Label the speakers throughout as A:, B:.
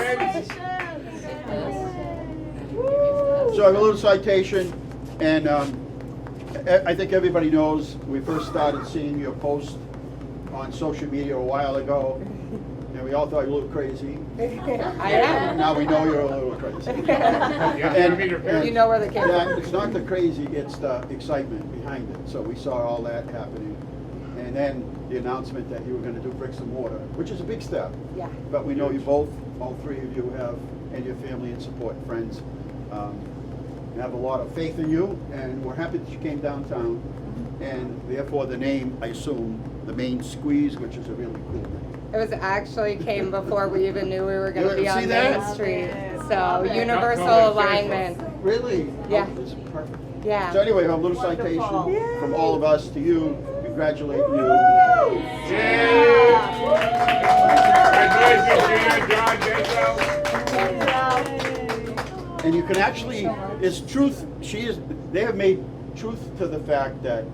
A: So I have a little citation, and I think everybody knows we first started seeing your post on social media a while ago, and we all thought you were a little crazy.
B: I am.
A: Now we know you're a little crazy.
B: You know where they came
A: Yeah,
B: from.
A: it's not the crazy, it's the excitement behind it. So we saw all that happening. And then the announcement that you were gonna do bricks and mortar, which is a big step.
B: Yeah.
A: But we know you both, all three of you have, and your family and support friends, have a lot of faith in you, and we're happy that you came downtown. And therefore the name, I assume, the Main Squeeze, which is a really cool name.
B: It was actually came before we even knew we were going to be
A: See
B: on
A: that?
B: Main Street.
C: Love
B: So
C: it.
B: universal alignment.
A: Really?
B: Yeah.
A: Oh, this is perfect.
B: Yeah.
A: So anyway, I have a little citation
C: Wonderful.
A: from all of us to you, congratulate you. And you can actually, it's truth, they have made truth to the fact that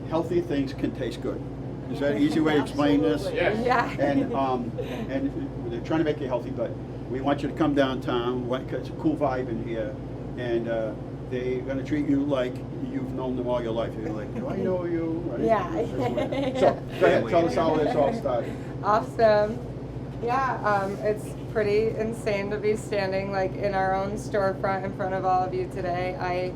A: healthy things can taste good. Is that an easy way to explain this?
B: Yeah.
A: And they're trying to make you healthy, but we want you to come downtown, it's a cool vibe in here, and they're gonna treat you like you've known them all your life. You're like, do I know you? Right?
B: Yeah.
A: So, go ahead, tell us how this all started.
B: Awesome. Yeah, it's pretty insane to be standing like in our own storefront in front of all of you today. I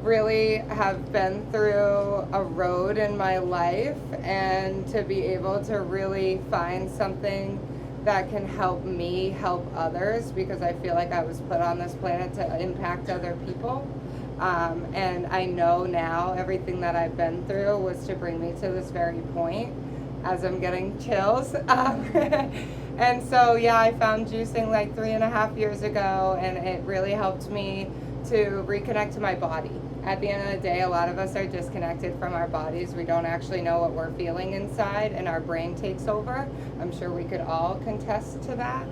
B: really have been through a road in my life, and to be able to really find something that can help me help others, because I feel like I was put on this planet to impact other people. And I know now everything that I've been through was to bring me to this very point, as I'm getting chills. And so, yeah, I found juicing like 3.5 years ago, and it really helped me to reconnect to my body. At the end of the day, a lot of us are disconnected from our bodies. We don't actually know what we're feeling inside, and our brain takes over. I'm sure we could all contest to that.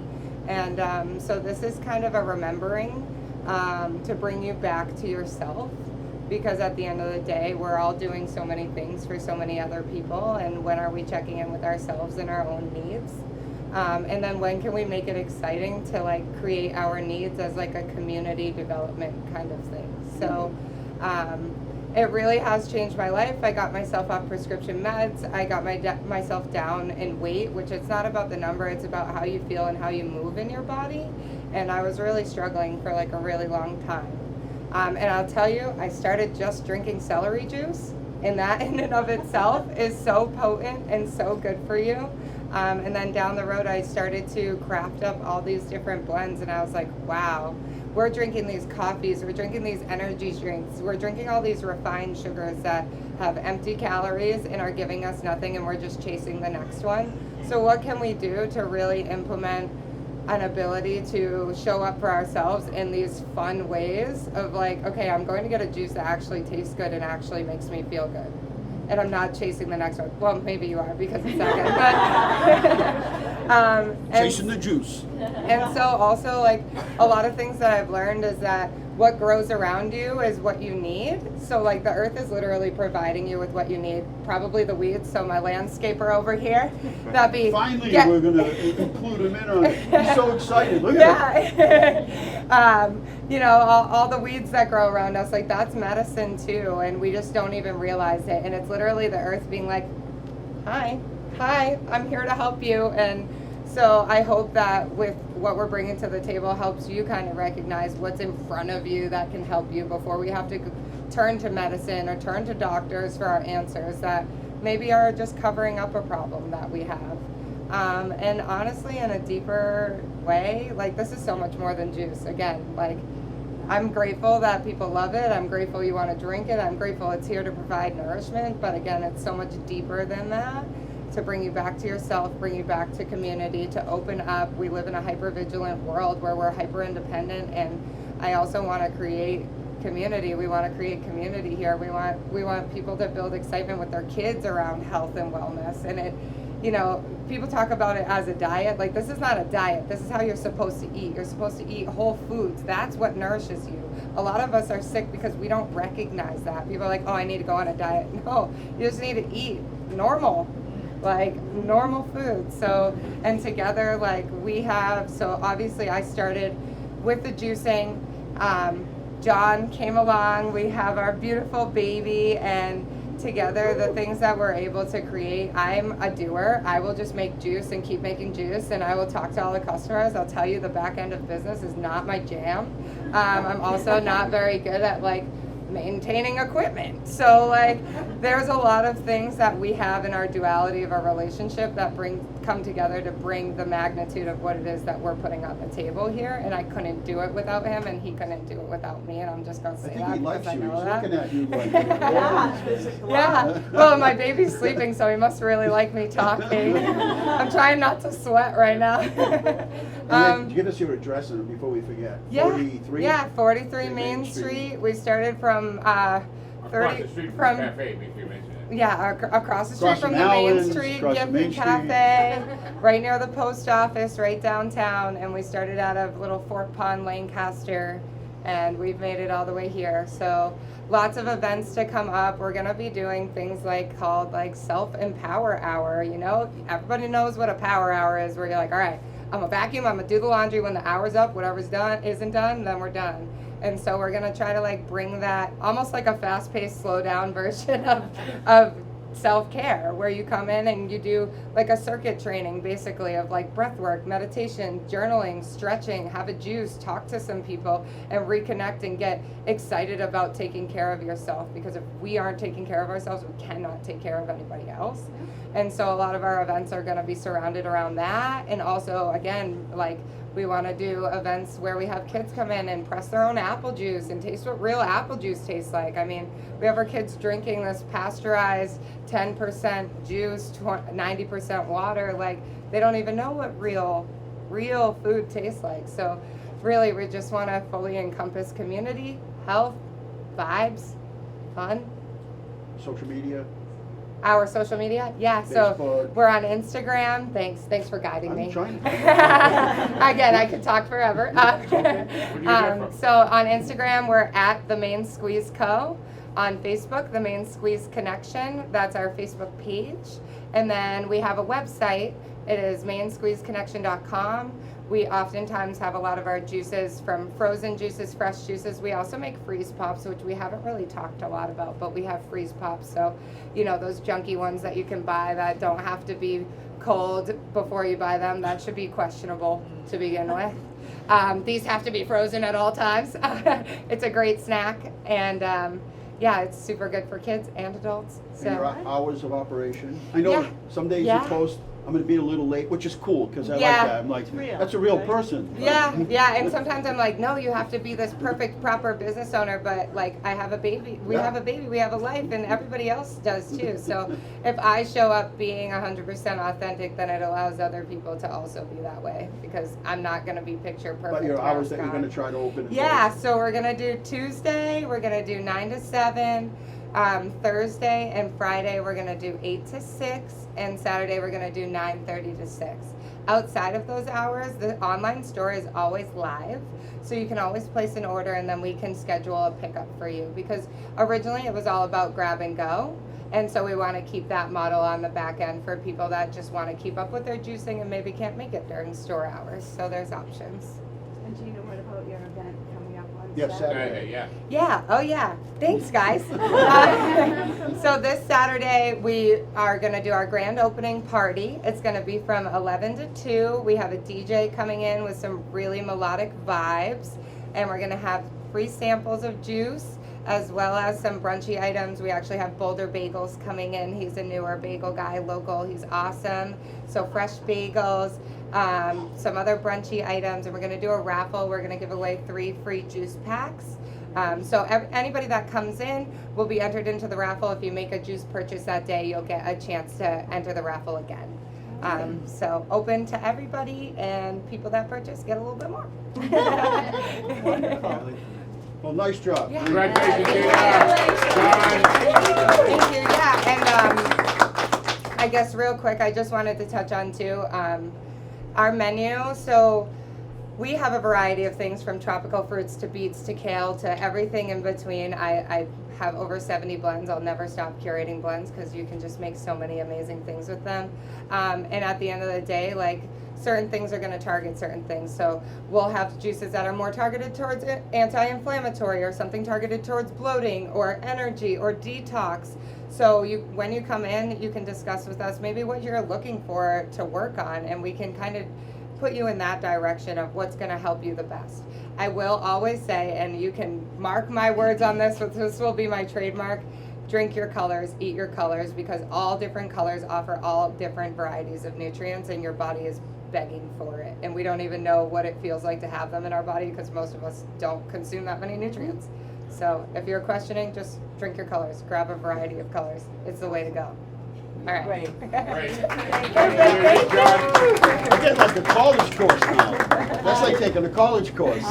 B: And so this is kind of a remembering to bring you back to yourself, because at the end of the day, we're all doing so many things for so many other people, and when are we checking in with ourselves and our own needs? And then when can we make it exciting to like create our needs as like a community development kind of thing? So it really has changed my life. I got myself off prescription meds. I got myself down in weight, which it's not about the number, it's about how you feel and how you move in your body. And I was really struggling for like a really long time. And I'll tell you, I started just drinking celery juice, and that in and of itself is so potent and so good for you. And then down the road, I started to craft up all these different blends, and I was like, wow, we're drinking these coffees, we're drinking these energy drinks, we're drinking all these refined sugars that have empty calories and are giving us nothing, and we're just chasing the next one. So what can we do to really implement an ability to show up for ourselves in these fun ways of like, okay, I'm going to get a juice that actually tastes good and actually makes me feel good. And I'm not chasing the next one. Well, maybe you are because it's second. But
A: Chasing the juice.
B: and so also like a lot of things that I've learned is that what grows around you is what you need. So like the earth is literally providing you with what you need. Probably the weeds. So my landscaper over here,
A: Finally, we're going to include him in on it. He's so excited. Look at him.
B: You know, all the weeds that grow around us, like that's medicine too, and we just don't even realize it. And it's literally the earth being like, hi, I'm here to help you. And so I hope that with what we're bringing to the table helps you kind of recognize what's in front of you that can help you before we have to turn to medicine or turn to doctors for our answers that maybe are just covering up a problem that we have. And honestly, in a deeper way, like this is so much more than juice. Again, like I'm grateful that people love it. I'm grateful you want to drink it. I'm grateful it's here to provide nourishment. But again, it's so much deeper than that, to bring you back to yourself, bring you back to community, to open up. We live in a hyper-vigilant world where we're hyper-independent, and I also want to create community. We want to create community here. We want people to build excitement with their kids around health and wellness. And it, you know, people talk about it as a diet. Like, this is not a diet. This is how you're supposed to eat. You're supposed to eat whole foods. That's what nourishes you. A lot of us are sick because we don't recognize that. People are like, oh, I need to go on a diet. No, you just need to eat normal. like normal food. So, and together, like we have, so obviously I started with the juicing. John came along, we have our beautiful baby, and together the things that we're able to create. I'm a doer. I will just make juice and keep making juice, and I will talk to all the customers. I'll tell you the back end of business is not my jam. I'm also not very good at like maintaining equipment. So like there's a lot of things that we have in our duality of our relationship that come together to bring the magnitude of what it is that we're putting on the table here, and I couldn't do it without him, and he couldn't do it without me, and I'm just gonna
A: I
B: say
A: think
B: that
A: he
B: because
A: likes
B: I
A: you.
B: know
A: He's
B: that.
A: looking at you like.
B: Yeah, well, my baby's sleeping, so he must really like me talking. I'm trying not to sweat right now.
A: And then give us your address and before we forget. 43?
B: Yeah, 43 Main Street. We started from 30
C: Across the street from
B: from
C: the cafe, make sure you mention it.
B: yeah, across the street
A: Across
B: from
A: from
B: the Main
A: Allen's,
B: Street
A: across from
B: Gift
A: Main
B: and
A: Street.
B: Cafe, right near the post office, right downtown. And we started out of little Fort Pond, Lancaster, and we've made it all the way here. So lots of events to come up. We're gonna be doing things like called like self-empower hour. You know, everybody knows what a power hour is, where you're like, all right, I'm gonna vacuum, I'm gonna do the laundry. When the hour's up, whatever's done isn't done, then we're done. And so we're gonna try to like bring that almost like a fast-paced, slow-down version of self-care, where you come in and you do like a circuit training basically of like breath work, meditation, journaling, stretching, have a juice, talk to some people, and reconnect and get excited about taking care of yourself, because if we aren't taking care of ourselves, we cannot take care of anybody else. And so a lot of our events are going to be surrounded around that. And also, again, like we want to do events where we have kids come in and press their own apple juice and taste what real apple juice tastes like. I mean, we have our kids drinking this pasteurized 10% juice, 90% water. Like, they don't even know what real food tastes like. So really, we just want to fully encompass community, health, vibes, fun.
A: Social media?
B: Our social media? Yeah, so
A: Facebook.
B: we're on Instagram. Thanks for guiding
A: I'm
B: me.
A: trying to-
B: Again, I could talk forever.
C: Where do you get from?
B: So on Instagram, we're at The Main Squeeze Co. On Facebook, The Main Squeeze Connection. That's our Facebook page. And then we have a website. It is mainsqueezeconnection.com. We oftentimes have a lot of our juices, from frozen juices, fresh juices. We also make freeze pops, which we haven't really talked a lot about, but we have freeze pops. So, you know, those junky ones that you can buy that don't have to be cold before you buy them, that should be questionable to begin with. These have to be frozen at all times. It's a great snack, and yeah, it's super good for kids and adults.
A: And your
B: So
A: hours of operation? I know
B: Yeah.
A: some days
B: Yeah.
A: you post, I'm gonna be a little late, which is cool, because I like
B: Yeah.
A: that. I'm like,
D: real,
A: that's a real
D: right?
A: person.
B: yeah, and sometimes I'm like, no, you have to be this perfect, proper business owner, but like, I have a baby, we
A: Yeah.
B: have a baby, we have a life, and everybody else does too. So if I show up being 100% authentic, then it allows other people to also be that way, because I'm not gonna be picture perfect.
A: But your
B: when I
A: hours
B: was
A: that you're
B: gone.
A: gonna try to open and
B: Yeah,
A: close.
B: so we're gonna do Tuesday, we're gonna do 9 to 7. Thursday and Friday we're gonna do 8 to 6, and Saturday we're gonna do 9:30 to 6. Outside of those hours, the online store is always live, so you can always place an order, and then we can schedule a pickup for you, because originally it was all about grab and go. And so we want to keep that model on the back end for people that just want to keep up with their juicing and maybe can't make it during store hours. So there's options.
D: And Gina, what about your event coming up on
A: Yes,
D: Saturday?
C: Yeah.
B: Yeah, oh yeah. Thanks, guys. So this Saturday, we are going to do our grand opening party. It's going to be from 11 to 2. We have a DJ coming in with some really melodic vibes, and we're going to have free samples of juice, as well as some brunchy items. We actually have Boulder Bagels coming in. He's a newer bagel guy, local. He's awesome. So fresh bagels, some other brunchy items, and we're gonna do a raffle. We're gonna give away 3 free juice packs. So anybody that comes in will be entered into the raffle. If you make a juice purchase that day, you'll get a chance to enter the raffle again. So open to everybody, and people that purchase get a little bit more.
A: Well, nice job.
B: Yeah.
C: Congratulations, Gina.
B: Thank you. Yeah, and I guess real quick, I just wanted to touch on too our menu. So we have a variety of things from tropical fruits to beets to kale to everything in between. I have over 70 blends. I'll never stop curating blends because you can just make so many amazing things with them. And at the end of the day, like, certain things are going to target certain things. So we'll have juices that are more targeted towards anti-inflammatory, or something targeted towards bloating or energy or detox. So when you come in, you can discuss with us maybe what you're looking for to work on, and we can kind of put you in that direction of what's going to help you the best. I will always say, and you can mark my words on this, but this will be my trademark: drink your colors, eat your colors, because all different colors offer all different varieties of nutrients, and your body is begging for it. And we don't even know what it feels like to have them in our body because most of us don't consume that many nutrients. So if you're questioning, just drink your colors, grab a variety of colors. It's the way to go. All right.
E: Great.
C: Great.
B: Thank you.
A: I get like a college course now. That's like taking a college course.